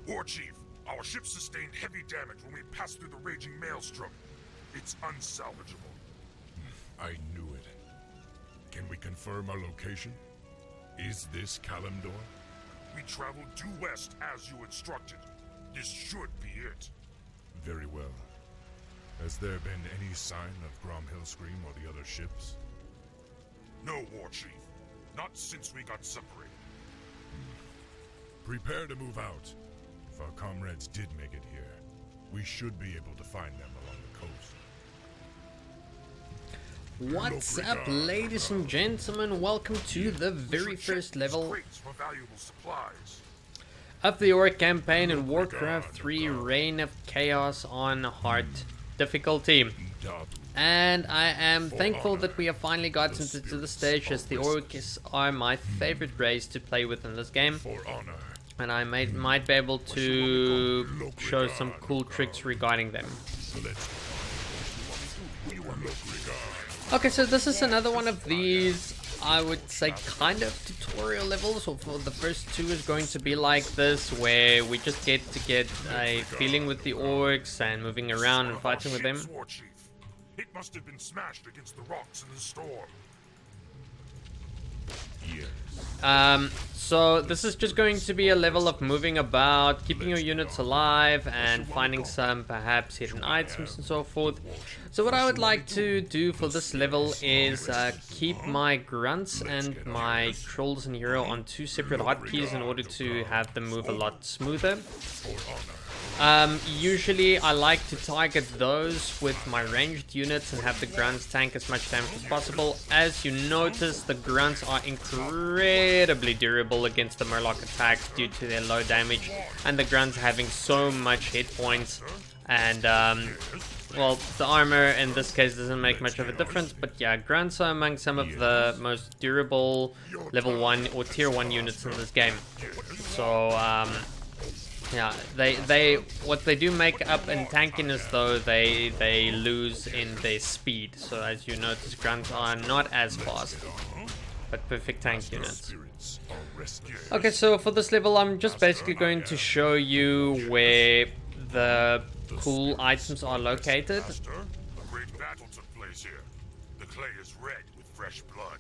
Warchief, our ship sustained heavy damage when we passed through the raging maelstrom. It's unsalvageable. I knew it. Can we confirm our location? Is this Kalimdor? We traveled due west as you instructed. This should be it. Very well. Has there been any sign of Grom Hellscream or the other ships? No, Warchief. Not since we got separated. Prepare to move out. If our comrades did make it here, we should be able to find them along the coast. What's up, ladies and gentlemen? Welcome to the very first level of the Orc campaign in Warcraft 3 Reign of Chaos on hard difficulty. And I am thankful that we have finally gotten to the stage, as the Orcs are my favorite race to play with in this game. And I might be able to show some cool tricks regarding them. Okay, so this is another one of these, I would say, kind of tutorial levels. So for the first two is going to be like this, where we just get a feeling with the Orcs and moving around and fighting with them. It must have been smashed against the rocks in the storm. So this is just going to be a level of moving about, keeping your units alive, and finding some perhaps hidden items and so forth. So what I would like to do for this level is keep my grunts and my trolls and hero on two separate hotkeys in order to have them move a lot smoother. Usually I like to target those with my ranged units and have the grunts tank as much damage as possible. As you notice, the grunts are incredibly durable against the Murloc attacks due to their low damage, and the grunts having so much hit points. And well, the armor in this case doesn't make much of a difference, but yeah, grunts are among some of the most durable level 1 or tier 1 units in this game. So yeah, what they do make up in tankiness, though, they lose in their speed. So as you notice, grunts are not as fast, but perfect tank units. Okay, so for this level, I'm just basically going to show you where the cool items are located. A great battle took place here. The clay is red with fresh blood.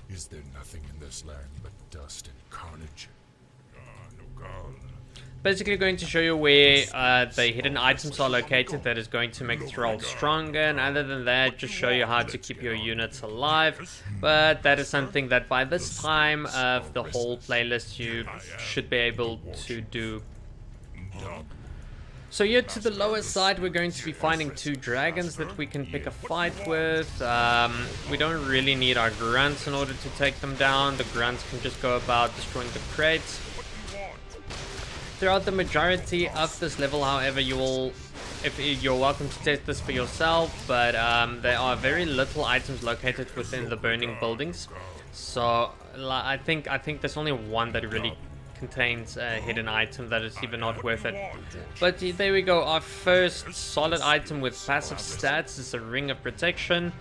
Is there nothing in this land but dust and carnage? No god. Basically going to show you where the hidden items are located that is going to make Thrall stronger, and other than that, just show you how to keep your units alive. But that is something that by this time of the whole playlist you should be able to do. So here to the lower side, we're going to be finding two dragons that we can pick a fight with. We don't really need our grunts in order to take them down. The grunts can just go about destroying the crates. Throughout the majority of this level, however, you're welcome to test this for yourself, but there are very little items located within the burning buildings. So I think there's only one that really contains a hidden item that is even not worth it. But there we go. Our first solid item with passive stats is a ring of protection.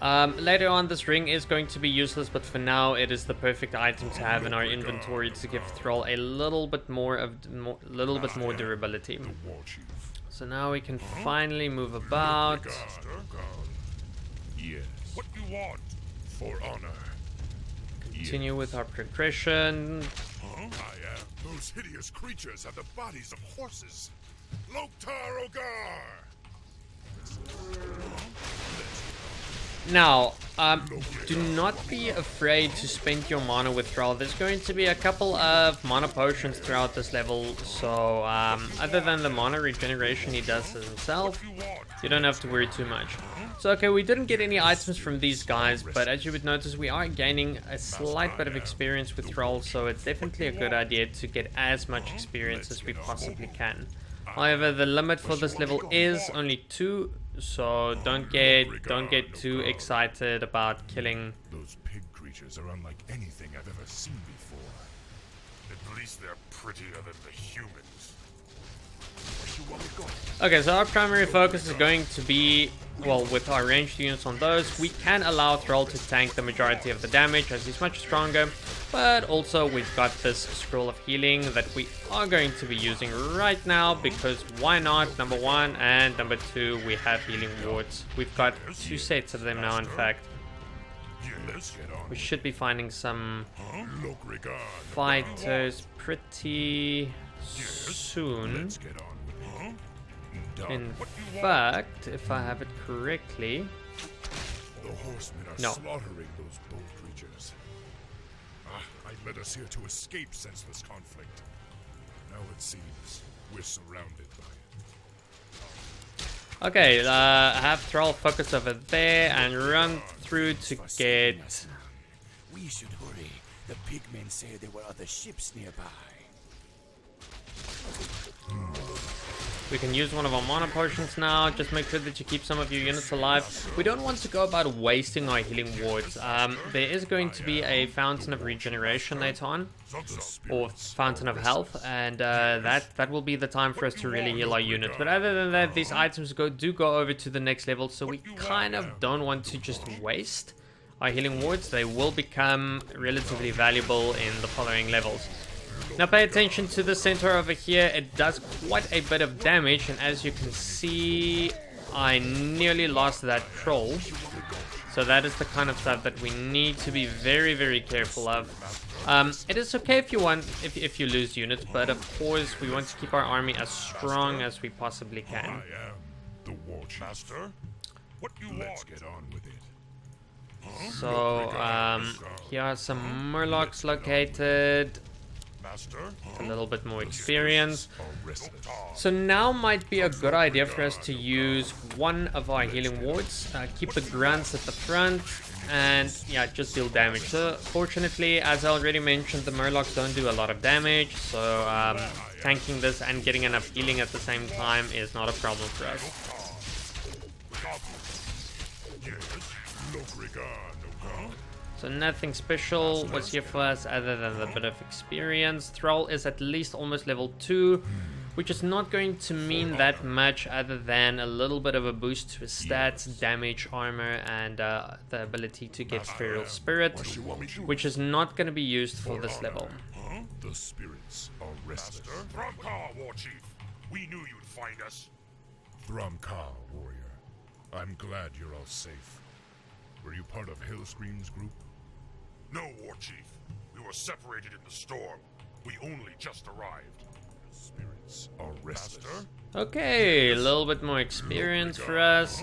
Later on, this ring is going to be useless, but for now it is the perfect item to have in our inventory to give Thrall a little bit more durability. So now we can finally move about. Yes. What you want? For honor. Continue with our progression. Those hideous creatures have the bodies of horses. Loktar Ogar! Now, do not be afraid to spend your mana with Thrall. There's going to be a couple of mana potions throughout this level, so other than the mana regeneration he does himself, you don't have to worry too much. So okay, we didn't get any items from these guys, but as you would notice, we are gaining a slight bit of experience with Thrall, so it's definitely a good idea to get as much experience as we possibly can. However, the limit for this level is only 2, so don't get too excited about killing. Those pig creatures are unlike anything I've ever seen before. At least they're prettier than the humans. Okay, so our primary focus is going to be, well, with our ranged units on those, we can allow Thrall to tank the majority of the damage as he's much stronger. But also we've got this scroll of healing that we are going to be using right now, because why not, number one, and number two, we have healing wards. We've got 2 sets of them now, in fact. We should be finding some fighters pretty soon. In fact, if I have it correctly, The horsemen are No. slaughtering those bold creatures. I led us here to escape senseless conflict. Now it seems we're surrounded by it. okay, have Thrall focus over there and run through to get... We should hurry. The pigmen say there were other ships nearby. We can use one of our mana potions now. Just make sure that you keep some of your units alive. We don't want to go about wasting our healing wards. There is going to be a Fountain of Regeneration later on, or Fountain of Health, and that will be the time for us to really heal our units. But other than that, these items do go over to the next level, so we kind of don't want to just waste our healing wards. They will become relatively valuable in the following levels. Now pay attention to the center over here. It does quite a bit of damage, and as you can see, I nearly lost that troll. So that is the kind of stuff that we need to be very, very careful of. It is okay if you want, if you lose units, but of course we want to keep our army as strong as we possibly can. I am the Warchief. Master, what you Let's get on with it. So here are some Murlocs located. A little bit more experience. So now might be a good idea for us to use one of our healing wards. Keep the grunts at the front, and yeah, just deal damage. So fortunately, as I already mentioned, the Murlocs don't do a lot of damage, so tanking this and getting enough healing at the same time is not a problem for us. So nothing special was here for us other than a bit of experience. Thrall is at least almost level 2, which is not going to mean that much other than a little bit of a boost to his stats, damage, armor, and the ability to get Feral Spirit, which is not going to be used for this level. The spirits are restless. Thromkar, Warchief. We knew you'd find us. Thromkar, warrior. I'm glad you're all safe. Were you part of Hellscream's group? No, Warchief. We were separated in the storm. We only just arrived. The spirits are restless. Master? Okay, a little bit more experience for us.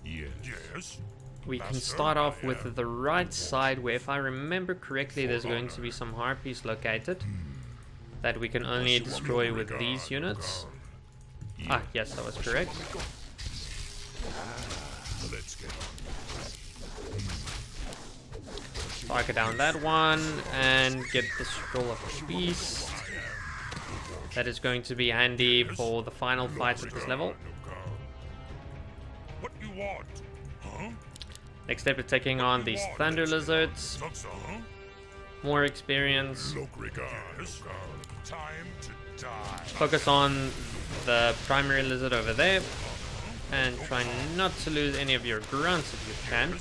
Yes. We can start off with the right side, where if I remember correctly, there's going to be some harpies located that we can only destroy with these units. Ah, yes, that was correct. Let's get on. Target down that one and get the Scroll of Beast. That is going to be handy for the final fight at this level. What you want? Next step is taking on these Thunder Lizards. More experience. Time to die. Focus on the primary lizard over there. And try not to lose any of your grunts if you can.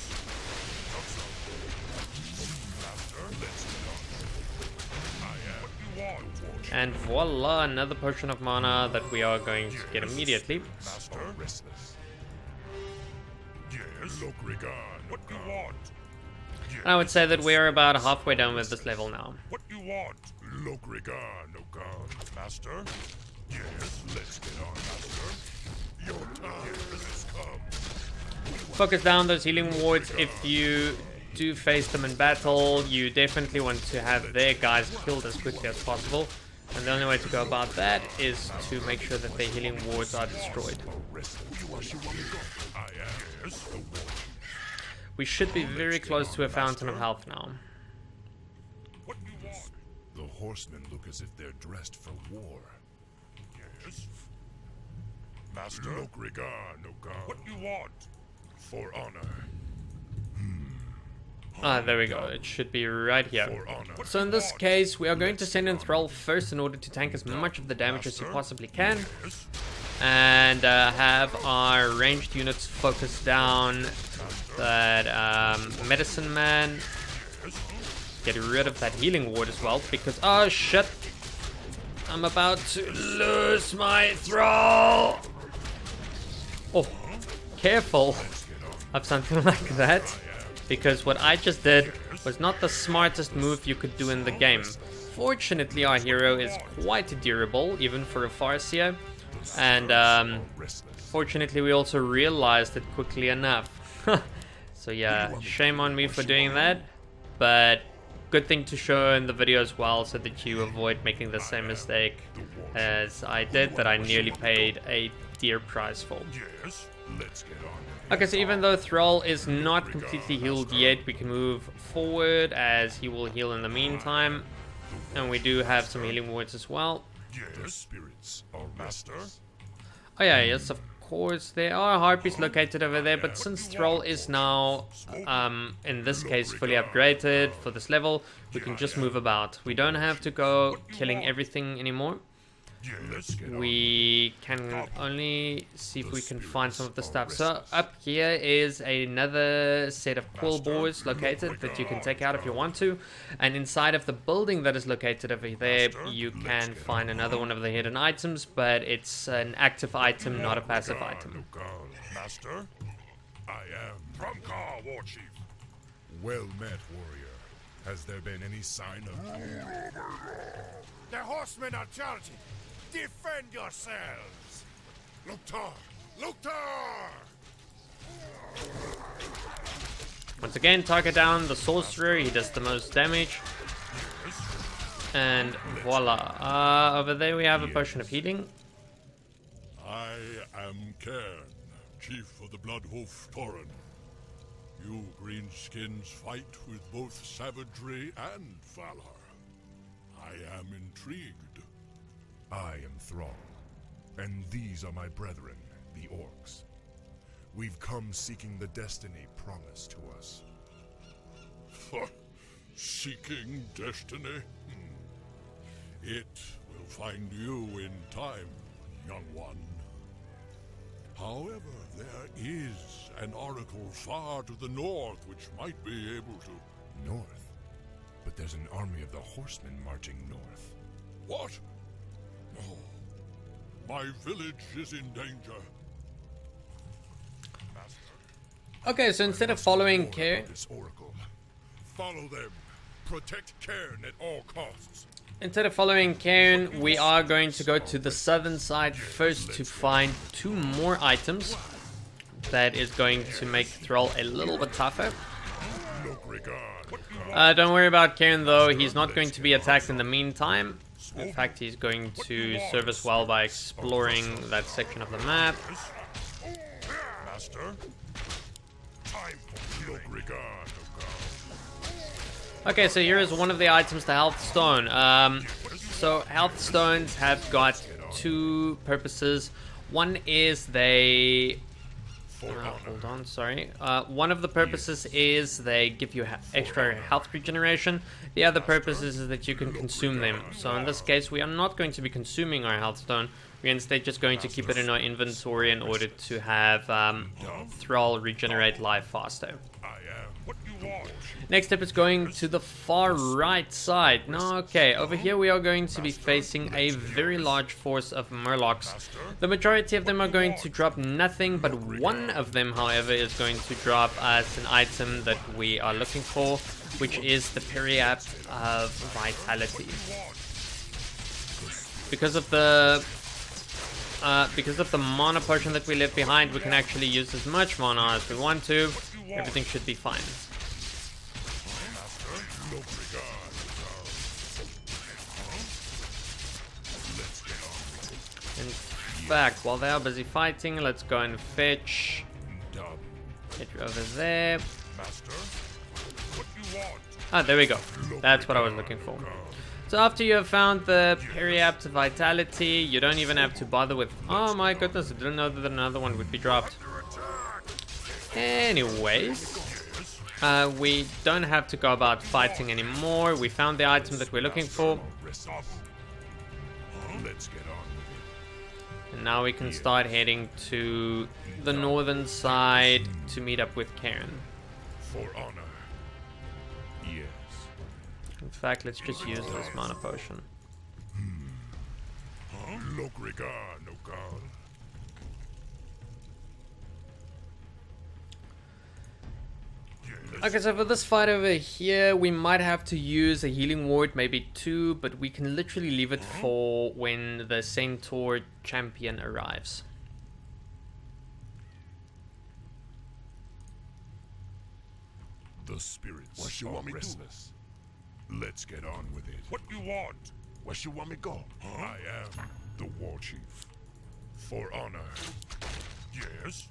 And voila, another potion of mana that we are going to get immediately. I would say that we are about halfway done with this level now. What you want? Master? Yes, let's get on, Master. Your time has come. Focus down those healing wards. If you do face them in battle, you definitely want to have their guys killed as quickly as possible. And the only way to go about that is to make sure that their healing wards are destroyed. We should be very close to a Fountain of Health now. The horsemen look as if they're dressed for war. Yes. Master? What you want? For honor. Ah, there we go. It should be right here. So in this case, we are going to send in Thrall first in order to tank as much of the damage as you possibly can. And have our ranged units focus down that Medicine Man. get rid of that healing ward as well, because, oh shit, I'm about to lose my Thrall. Oh, careful of something like that, because what I just did was not the smartest move you could do in the game. Fortunately, our hero is quite durable, even for a Farseer, and fortunately we also realized it quickly enough. So yeah, shame on me for doing that, but good thing to show in the video as well, so that you avoid making the same mistake as I did, that I nearly paid a dear price for. Yes, let's get on. Okay, so even though Thrall is not completely healed yet, we can move forward as he will heal in the meantime. And we do have some healing wards as well. Yes, spirits are master. Oh yeah, yes, of course. There are harpies located over there, but since Thrall is now, in this case, fully upgraded for this level, we can just move about. We don't have to go killing everything anymore. Let's get on. We can only see if we can find some of the stuff. So up here is another set of quill boars located that you can take out if you want to, and inside of the building that is located over there you can find another one of the hidden items, but it's an active item, not a passive item. Master, I am from Warchief. Well met, warrior. Has there been any sign of... The horsemen are charging. Defend yourselves. Loktar! Loktar! Once again, target down the sorcerer, he does the most damage. And voila. Over there we have a potion of healing. I am Cairn, chief of the Bloodhoof Tauren. You greenskins fight with both savagery and valor. I am intrigued. I am Thrall, and these are my brethren, the Orcs. We've come seeking the destiny promised to us. Seeking destiny? It will find you in time, young one. However, there is an oracle far to the north which might be able to... North? But there's an army of the horsemen marching north. What? No. My village is in danger. Okay, so instead of following Cairn, This oracle. Follow them. Protect Cairn at all costs. we are going to go to the southern side first to find 2 more items. That is going to make Thrall a little bit tougher. Don't worry about Cairn though, he's not going to be attacked in the meantime. In fact, he's going to serve us well by exploring that section of the map. Master, time for no regard. Okay, so here is one of the items, the health stone. So health stones have got 2 purposes. One is they... hold on, sorry. One of the purposes is they give you extra health regeneration. The other purpose is that you can consume them. So in this case, we are not going to be consuming our health stone. We're instead just going to keep it in our inventory in order to have Thrall regenerate life faster. Next up is going to the far right side. No, okay, over here we are going to be facing a very large force of Murlocs. The majority of them are going to drop nothing, but one of them, however, is going to drop us an item that we are looking for, which is the Periapt of Vitality. Because of the mana potion that we left behind, we can actually use as much mana as we want to. Everything should be fine. In fact, while they are busy fighting, let's go and fetch. Get you over there. Ah, there we go. That's what I was looking for. So after you have found the Periapt Vitality, you don't even have to bother with... Oh my goodness, I didn't know that another one would be dropped. Anyways, we don't have to go about fighting anymore. We found the item that we're looking for. Let's get on. And now we can start heading to the northern side to meet up with Cairn. For honor. Yes. In fact, let's just use this mana potion. Lokrigar, Nokal. Okay, so for this fight over here, we might have to use a healing ward, maybe 2, but we can literally leave it for when the Centaur champion arrives. The spirits What you are want me to do? restless. Let's get on with it. What you want? Where you want me go? I am the Warchief. For honor. Yes.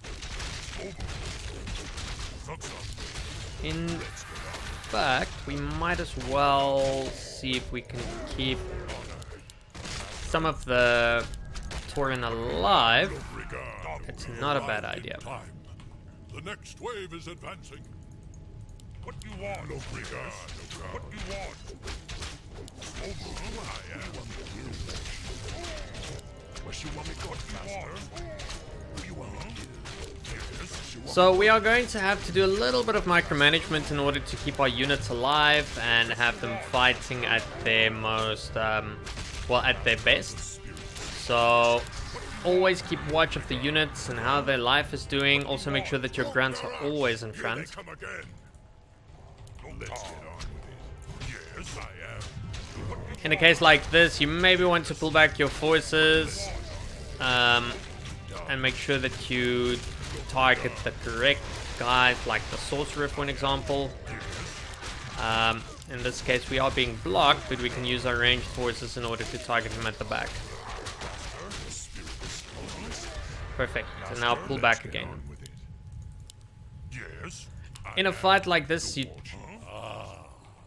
Over. Success. In fact, we might as well see if we can keep some of the Tauren alive. Lokrigar. It's not a bad Arrived in idea. time. The next wave is advancing. What you want? Lokrigar, Nokal. What you want? I am the Where you want me go, Master? Who you want me to kill? Yes, you want So we are going to have to do a little bit of micromanagement in order to keep our units alive and have them fighting at their most, well, at their best. So always keep watch of the units and how their life is doing. Also make sure that your grunts are always in Here they front. come again. Let's get on with it. Yes, I am. In a case like this, you maybe want to pull back your forces and make sure that you target the correct guys, like the sorcerer for an example. In this case, we are being blocked, but we can use our ranged forces in order to target him at the back. Perfect. And now pull back again. On with it. Yes. In a fight like this, you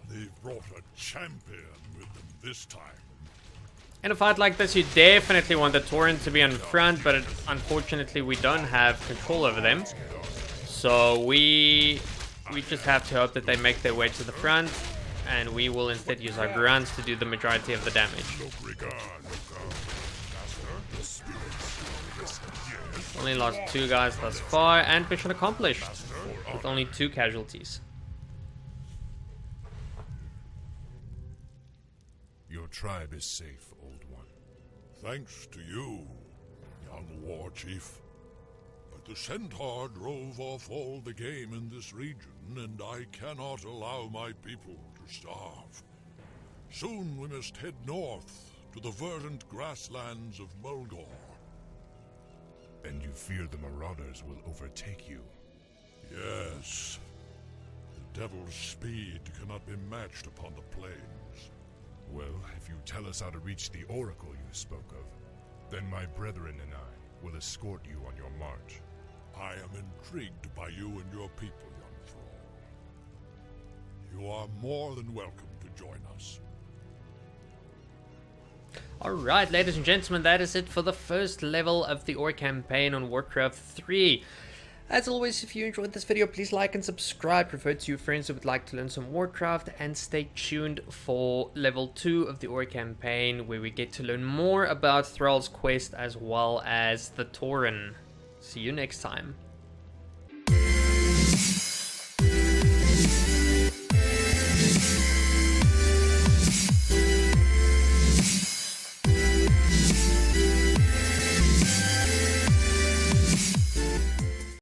They've brought a champion with them this time. definitely want the Tauren to be in front, but unfortunately we don't have control over them. So we just have to hope that they make their way to the front, and we will instead use our grunts to do the majority of the damage. Lokrigar, Nokal. Master, the spirits are restless. Yes. Only lost 2 guys thus far, and mission accomplished, with only 2 casualties. Your tribe is safe, old one. Thanks to you, young Warchief. But the Centaur drove off all the game in this region, and I cannot allow my people to starve. Soon we must head north to the verdant grasslands of Mulgore. And you fear the marauders will overtake you? Yes. The devil's speed cannot be matched upon the plains. Well, if you tell us how to reach the oracle you spoke of, then my brethren and I will escort you on your march. I am intrigued by you and your people, young Thrall. You are more than welcome to join us. Alright, ladies and gentlemen, that is it for the first level of the Orc campaign on Warcraft 3. As always, if you enjoyed this video, please like and subscribe, refer to your friends who would like to learn some Warcraft, and stay tuned for level 2 of the Orc campaign, where we get to learn more about Thrall's quest as well as the Tauren. See you next time.